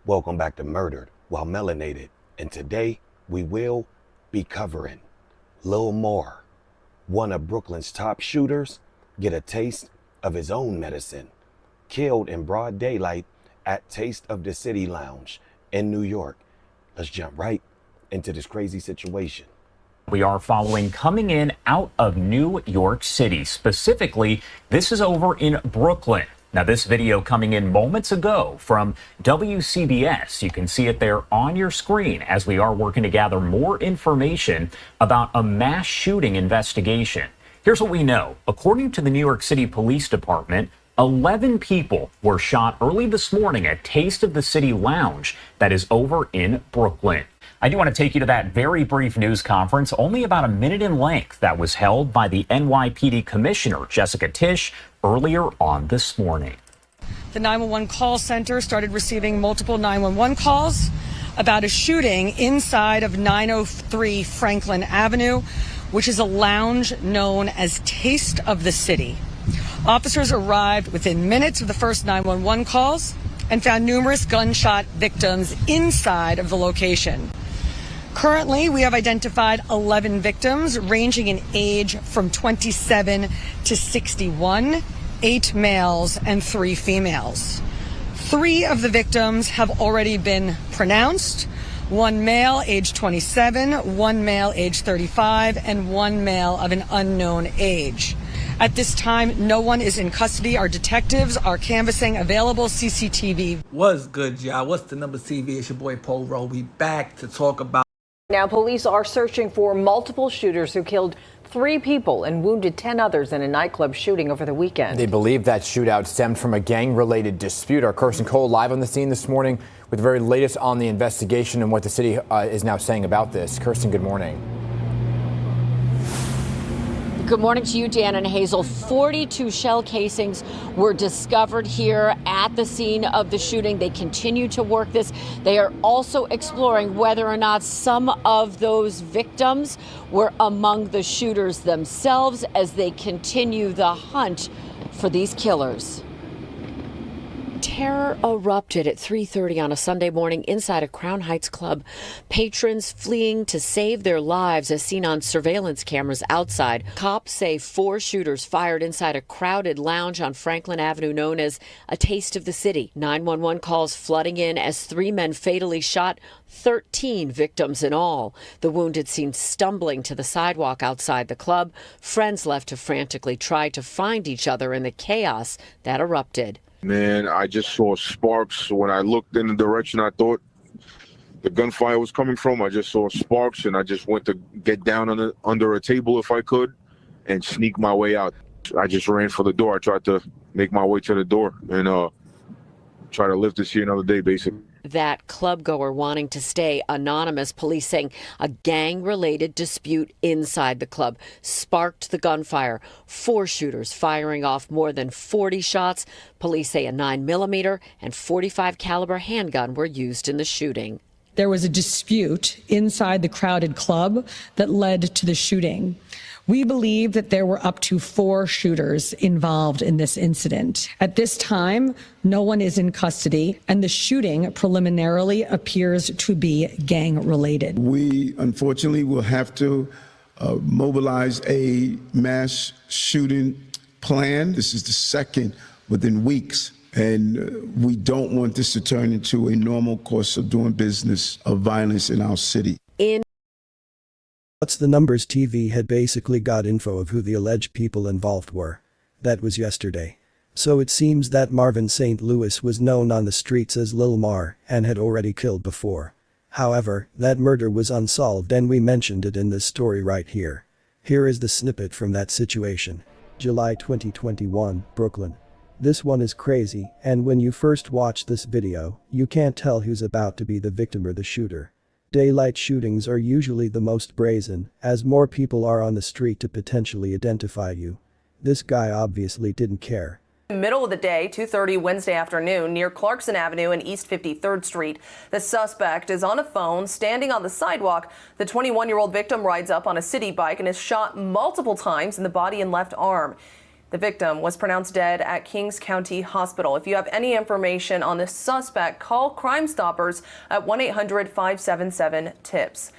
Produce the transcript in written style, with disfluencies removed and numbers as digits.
Welcome back to Murdered While Melanated. And today we will be covering Lil Mar, one of Brooklyn's top shooters, get a taste of his own medicine. Killed in broad daylight at Taste of the City Lounge in New York. Let's jump right into this crazy situation. We are following coming in out of New York City. Specifically, this is over in Brooklyn. Now, this video coming in moments ago from WCBS. You can see it there on your screen as we are working to gather more information about a mass shooting investigation. Here's what we know. According to the New York City Police Department, 11 people were shot early this morning at Taste of the City Lounge that is over in Brooklyn. I do want to take you to that very brief news conference, only about a minute in length, that was held by the NYPD Commissioner, Jessica Tisch, earlier on this morning. The 911 call center started receiving multiple 911 calls about a shooting inside of 903 Franklin Avenue, which is a lounge known as Taste of the City. Officers arrived within minutes of the first 911 calls and found numerous gunshot victims inside of the location. Currently, we have identified 11 victims ranging in age from 27 to 61, 8 males and 3 females. 3 of the victims have already been pronounced. 1 male, age 27, 1 male, age 35, and 1 male of an unknown age. At this time, no one is in custody. Our detectives are canvassing available CCTV. What's good, y'all? What's the number TV? It's your boy Polo. We back to talk about. Now, police are searching for multiple shooters who killed 3 people and wounded 10 others in a nightclub shooting over the weekend. They believe that shootout stemmed from a gang-related dispute. Our Kirsten Cole live on the scene this morning with the very latest on the investigation and what the city is now saying about this. Kirsten, good morning. Good morning to you, Dan and Hazel. 42 shell casings were discovered here at the scene of the shooting. They continue to work this. They are also exploring whether or not some of those victims were among the shooters themselves as they continue the hunt for these killers. Terror erupted at 3:30 on a Sunday morning inside a Crown Heights club. Patrons fleeing to save their lives as seen on surveillance cameras outside. Cops say 4 shooters fired inside a crowded lounge on Franklin Avenue known as a Taste of the City. 911 calls flooding in as 3 men fatally shot, 13 victims in all. The wounded seen stumbling to the sidewalk outside the club. Friends left to frantically try to find each other in the chaos that erupted. Man, I just saw sparks. When I looked in the direction I thought the gunfire was coming from, I just saw sparks, and I just went to get down under a table if I could and sneak my way out. I just ran for the door. I tried to make my way to the door and try to live to see another day, basically. That club goer wanting to stay anonymous. Police saying a gang-related dispute inside the club sparked the gunfire. 4 shooters firing off more than 40 shots. Police say a 9mm and .45 caliber handgun were used in the shooting. There was a dispute inside the crowded club that led to the shooting. We believe that there were up to 4 shooters involved in this incident. At this time, no one is in custody, and the shooting preliminarily appears to be gang-related. We, unfortunately, will have to mobilize a mass shooting plan. This is the second within weeks, and we don't want this to turn into a normal course of doing business of violence in our city. What's the Numbers TV had basically got info of who the alleged people involved were. That was yesterday. So it seems that Marvin St. Louis was known on the streets as Lil Mar and had already killed before. However, that murder was unsolved and we mentioned it in this story right here. Here is the snippet from that situation. July 2021, Brooklyn. This one is crazy, and when you first watch this video, you can't tell who's about to be the victim or the shooter. Daylight shootings are usually the most brazen, as more people are on the street to potentially identify you. This guy obviously didn't care. Middle of the day, 2:30 Wednesday afternoon, near Clarkson Avenue and East 53rd Street. The suspect is on a phone, standing on the sidewalk. The 21-year-old victim rides up on a city bike and is shot multiple times in the body and left arm. The victim was pronounced dead at Kings County Hospital. If you have any information on the suspect, call Crime Stoppers at 1-800-577-TIPS.